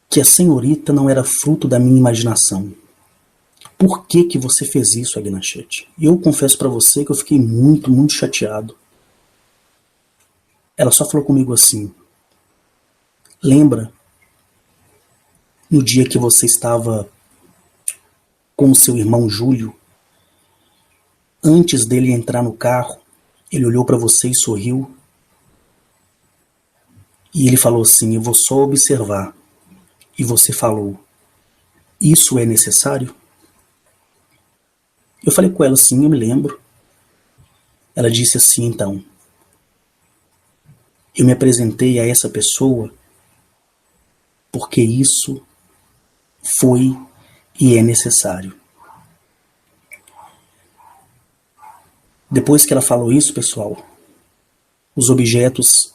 que a senhorita não era fruto da minha imaginação. por que que você fez isso, Agnachete? E eu confesso para você que eu fiquei muito, muito chateado. Ela só falou comigo assim: lembra no dia que você estava com o seu irmão Júlio? Antes dele entrar no carro, ele olhou para você e sorriu. E ele falou assim: eu vou só observar. E você falou: isso é necessário? Eu falei com ela: sim, eu me lembro. Ela disse assim: então, eu me apresentei a essa pessoa porque isso foi e é necessário. Depois que ela falou isso, pessoal, os objetos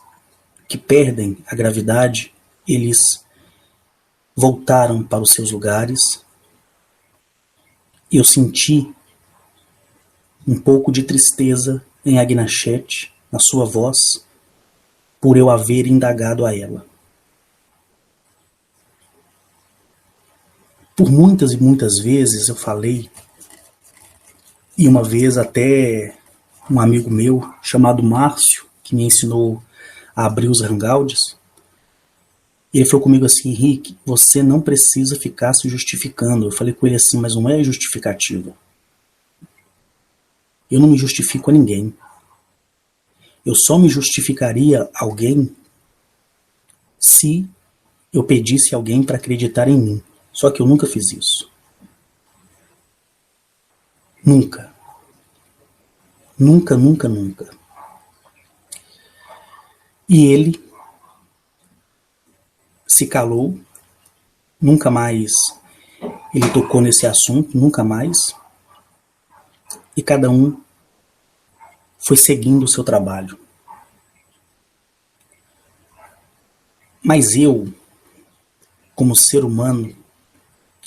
que perdem a gravidade, eles voltaram para os seus lugares. Eu senti um pouco de tristeza em Agnachete, na sua voz, por eu haver indagado a ela. Por muitas e muitas vezes eu falei, e uma vez até um amigo meu chamado Márcio, que me ensinou a abrir os hangouts, ele falou comigo assim: Henrique, você não precisa ficar se justificando. Eu falei com ele assim: mas não é justificativa. Eu não me justifico a ninguém. Eu só me justificaria a alguém se eu pedisse a alguém para acreditar em mim. Só que eu nunca fiz isso. Nunca. Nunca, nunca, nunca. E ele se calou, nunca mais ele tocou nesse assunto, nunca mais. E cada um foi seguindo o seu trabalho. Mas eu, como ser humano,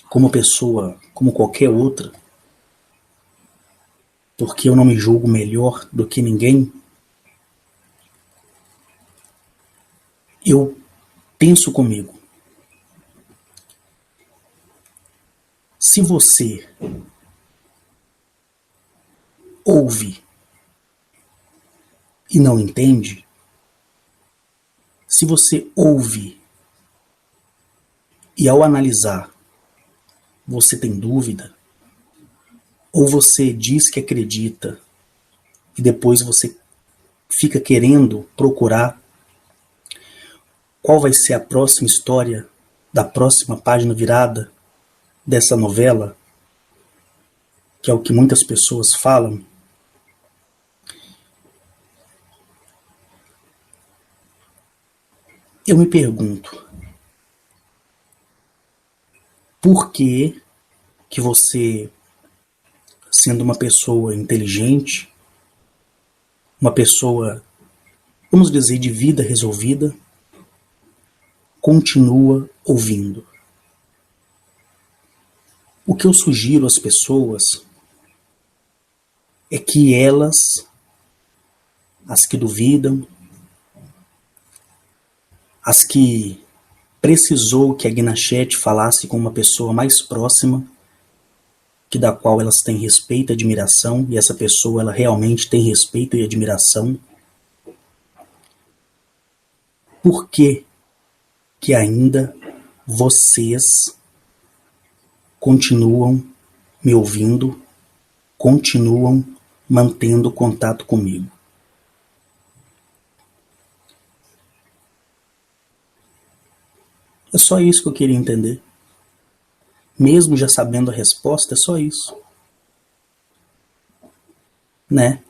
como pessoa, como qualquer outra, porque eu não me julgo melhor do que ninguém, eu penso comigo: se você ouve e não entende, se você ouve e ao analisar você tem dúvida, ou você diz que acredita e depois você fica querendo procurar qual vai ser a próxima história da próxima página virada dessa novela, que é o que muitas pessoas falam, eu me pergunto: por que que você, sendo uma pessoa inteligente, uma pessoa, vamos dizer, de vida resolvida, continua ouvindo? O que eu sugiro às pessoas é que elas, as que duvidam, as que precisou que a Agnachete falasse com uma pessoa mais próxima, que da qual elas têm respeito e admiração, e essa pessoa ela realmente tem respeito e admiração, por que que ainda vocês continuam me ouvindo, continuam mantendo contato comigo? É só isso que eu queria entender. Mesmo já sabendo a resposta, é só isso. Né?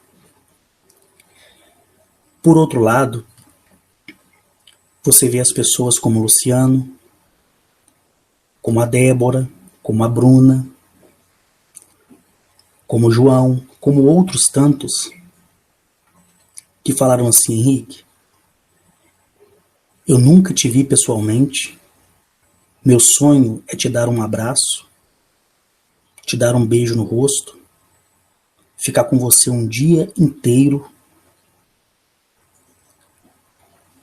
Por outro lado, você vê as pessoas como o Luciano, como a Débora, como a Bruna, como o João, como outros tantos, que falaram assim: Henrique, eu nunca te vi pessoalmente, meu sonho é te dar um abraço, te dar um beijo no rosto, ficar com você um dia inteiro.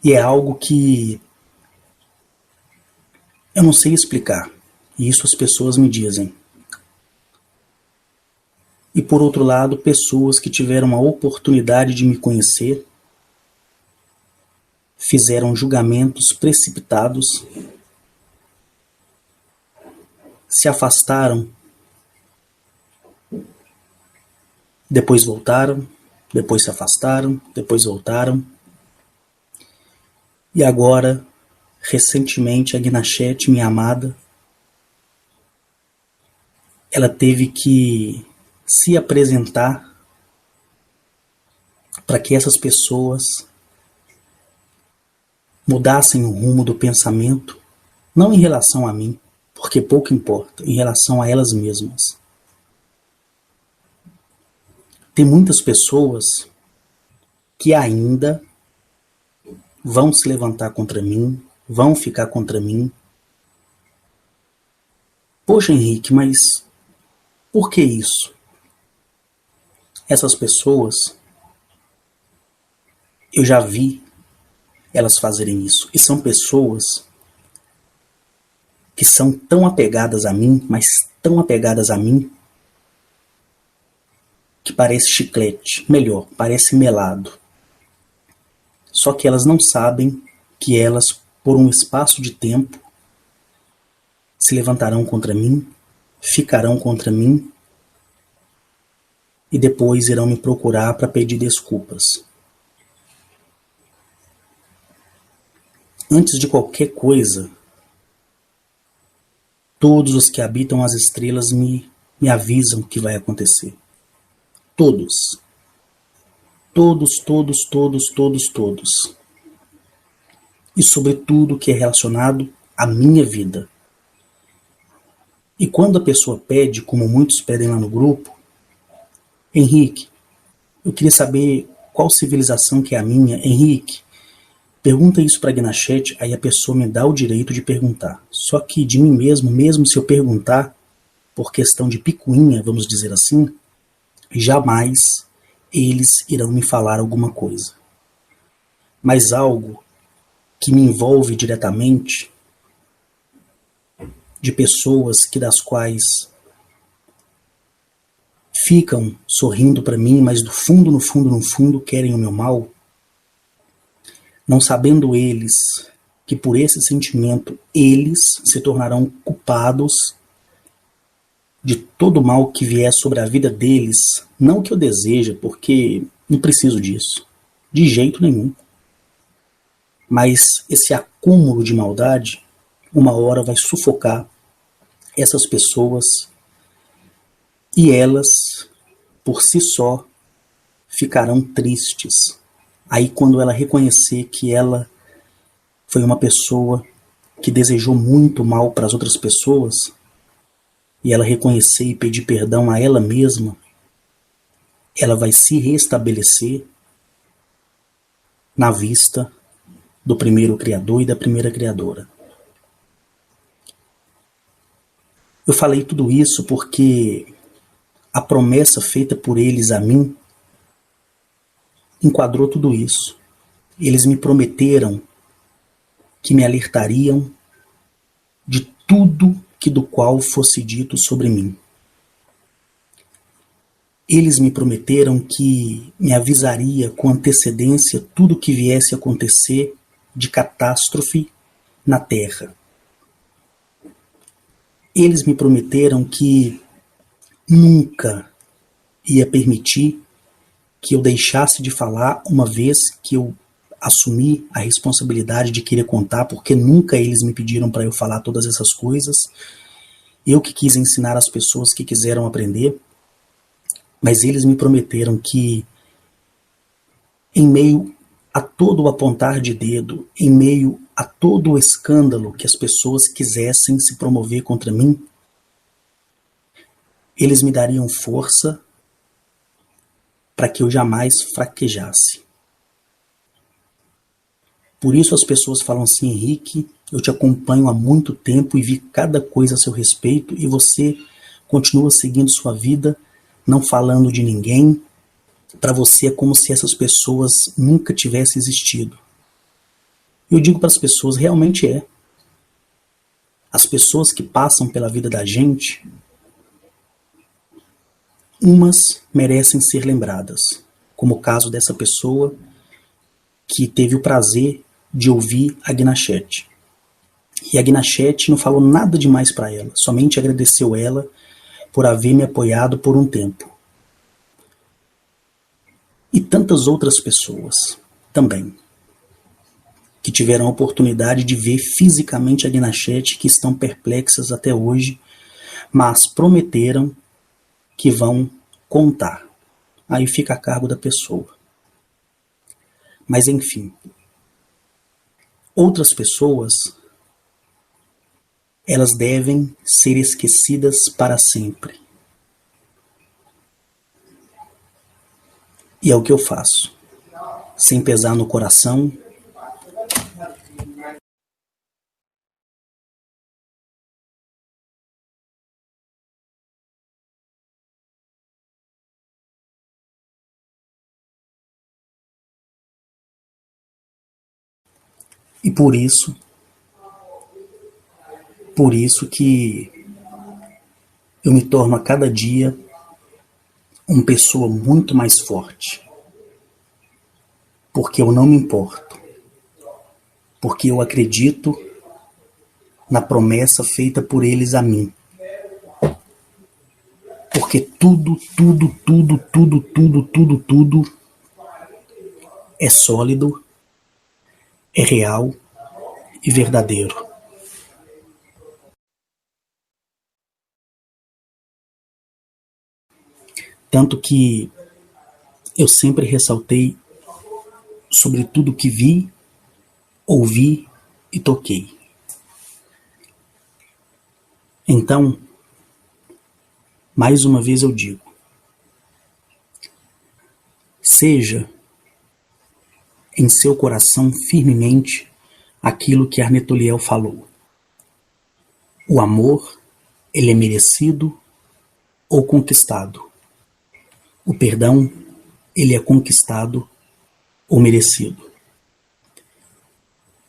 E é algo que eu não sei explicar. E isso as pessoas me dizem. E por outro lado, pessoas que tiveram a oportunidade de me conhecer, fizeram julgamentos precipitados, se afastaram, depois voltaram, depois se afastaram, depois voltaram. E agora, recentemente, a Gnachete, minha amada, ela teve que se apresentar para que essas pessoas mudassem o rumo do pensamento, não em relação a mim, porque pouco importa, em relação a elas mesmas. Tem muitas pessoas que ainda vão se levantar contra mim, vão ficar contra mim. Poxa, Henrique, mas por que isso? Essas pessoas, eu já vi elas fazerem isso. E são pessoas que são tão apegadas a mim, mas tão apegadas a mim, que parece chiclete. Melhor, parece melado. Só que elas não sabem que elas, por um espaço de tempo, se levantarão contra mim, ficarão contra mim, e depois irão me procurar para pedir desculpas. Antes de qualquer coisa, todos os que habitam as estrelas me avisam que vai acontecer. Todos. Todos, todos, todos, todos, todos. E sobretudo que é relacionado à minha vida. E quando a pessoa pede, como muitos pedem lá no grupo, Henrique, eu queria saber qual civilização que é a minha. Henrique, pergunta isso para a Gnachete, aí a pessoa me dá o direito de perguntar. Só que de mim mesmo, mesmo se eu perguntar, por questão de picuinha, vamos dizer assim, jamais eles irão me falar alguma coisa. Mas algo que me envolve diretamente, de pessoas que das quais ficam sorrindo para mim, mas do fundo, no fundo, no fundo, querem o meu mal, não sabendo eles que por esse sentimento eles se tornarão culpados de todo o mal que vier sobre a vida deles, não que eu deseje, porque não preciso disso, de jeito nenhum. Mas esse acúmulo de maldade, uma hora vai sufocar essas pessoas e elas, por si só, ficarão tristes. Aí quando ela reconhecer que ela foi uma pessoa que desejou muito mal para as outras pessoas, e ela reconhecer e pedir perdão a ela mesma, ela vai se restabelecer na vista do primeiro Criador e da primeira Criadora. Eu falei tudo isso porque a promessa feita por eles a mim enquadrou tudo isso. Eles me prometeram que me alertariam de tudo que do qual fosse dito sobre mim. Eles me prometeram que me avisaria com antecedência tudo que viesse a acontecer de catástrofe na Terra. Eles me prometeram que nunca ia permitir que eu deixasse de falar uma vez que eu assumi a responsabilidade de querer contar, porque nunca eles me pediram para eu falar todas essas coisas. Eu que quis ensinar as pessoas que quiseram aprender, mas eles me prometeram que em meio a todo o apontar de dedo, em meio a todo o escândalo que as pessoas quisessem se promover contra mim, eles me dariam força para que eu jamais fraquejasse. Por isso as pessoas falam assim: Henrique, eu te acompanho há muito tempo e vi cada coisa a seu respeito e você continua seguindo sua vida, não falando de ninguém. Para você é como se essas pessoas nunca tivessem existido. Eu digo para as pessoas, realmente é. As pessoas que passam pela vida da gente, Umas merecem ser lembradas, como o caso dessa pessoa que teve o prazer de ouvir a Gnachete. E a Gnachete não falou nada demais para ela, somente agradeceu ela por haver me apoiado por um tempo. E tantas outras pessoas também, que tiveram a oportunidade de ver fisicamente a Gnachete, que estão perplexas até hoje, mas prometeram que vão contar. Aí fica a cargo da pessoa. Mas enfim, outras pessoas, elas devem ser esquecidas para sempre. E é o que eu faço, sem pesar no coração. E por isso que eu me torno a cada dia uma pessoa muito mais forte. Porque eu não me importo. Porque eu acredito na promessa feita por eles a mim. Porque tudo é sólido, é real e verdadeiro. Tanto que eu sempre ressaltei sobre tudo que vi, ouvi e toquei. Então, mais uma vez eu digo, seja em seu coração firmemente aquilo que Arnetoliel falou. O amor, ele é merecido ou conquistado. O perdão, ele é conquistado ou merecido.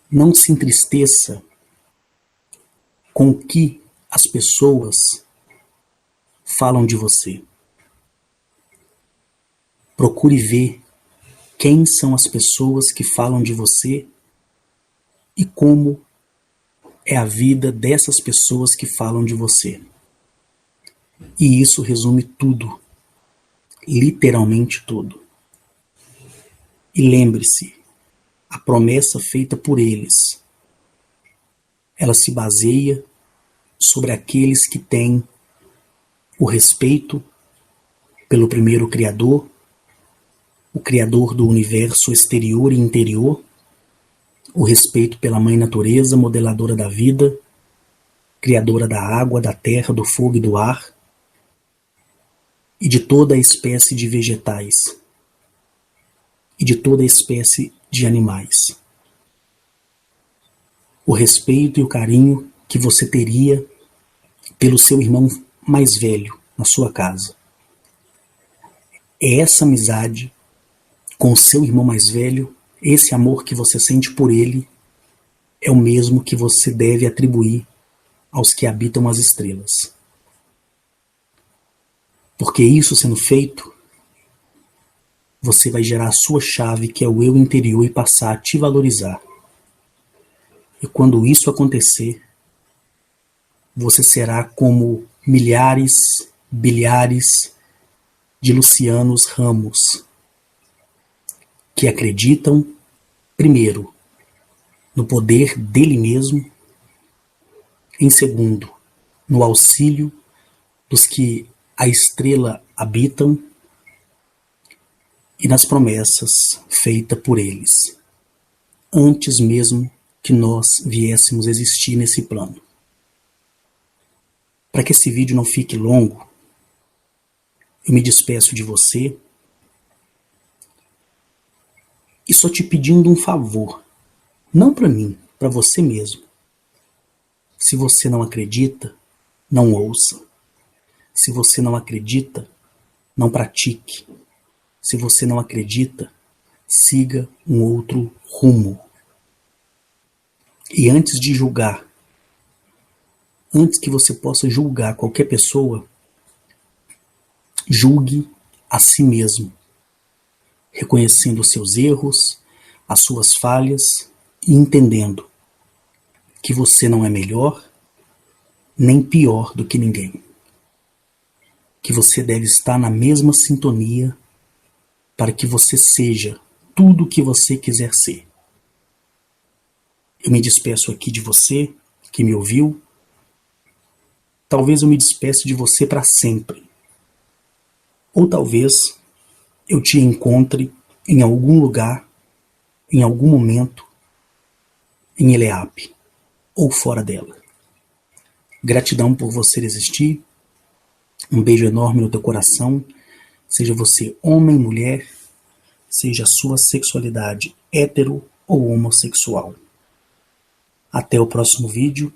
Não se entristeça com o que as pessoas falam de você. Procure ver quem são as pessoas que falam de você e como é a vida dessas pessoas que falam de você. E isso resume tudo, literalmente tudo. E lembre-se, a promessa feita por eles, ela se baseia sobre aqueles que têm o respeito pelo primeiro Criador, o Criador do universo exterior e interior, o respeito pela Mãe Natureza, modeladora da vida, criadora da água, da terra, do fogo e do ar, e de toda a espécie de vegetais, e de toda a espécie de animais. O respeito e o carinho que você teria pelo seu irmão mais velho na sua casa. É essa amizade com o seu irmão mais velho, esse amor que você sente por ele, é o mesmo que você deve atribuir aos que habitam as estrelas. Porque isso sendo feito, você vai gerar a sua chave, que é o eu interior, e passar a te valorizar. E quando isso acontecer, você será como milhares, bilhares de Lucianos Ramos, que acreditam, primeiro, no poder dele mesmo, em segundo, no auxílio dos que a estrela habitam e nas promessas feitas por eles, antes mesmo que nós viéssemos existir nesse plano. Para que esse vídeo não fique longo, eu me despeço de você e só te pedindo um favor, não para mim, para você mesmo. Se você não acredita, não ouça. Se você não acredita, não pratique. Se você não acredita, siga um outro rumo. E antes de julgar, antes que você possa julgar qualquer pessoa, julgue a si mesmo, reconhecendo os seus erros, as suas falhas e entendendo que você não é melhor nem pior do que ninguém. Que você deve estar na mesma sintonia para que você seja tudo o que você quiser ser. Eu me despeço aqui de você que me ouviu. Talvez eu me despeça de você para sempre. Ou talvez eu te encontre em algum lugar, em algum momento, em Eleap ou fora dela. Gratidão por você existir. Um beijo enorme no teu coração. Seja você homem, mulher, seja a sua sexualidade hétero ou homossexual. Até o próximo vídeo.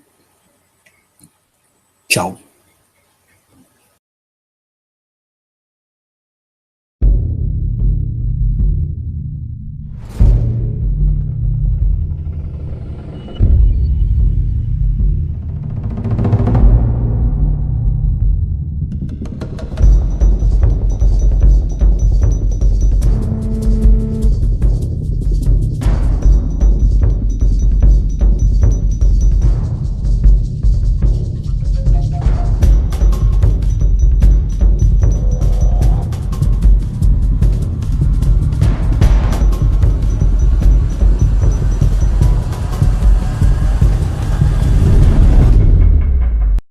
Tchau.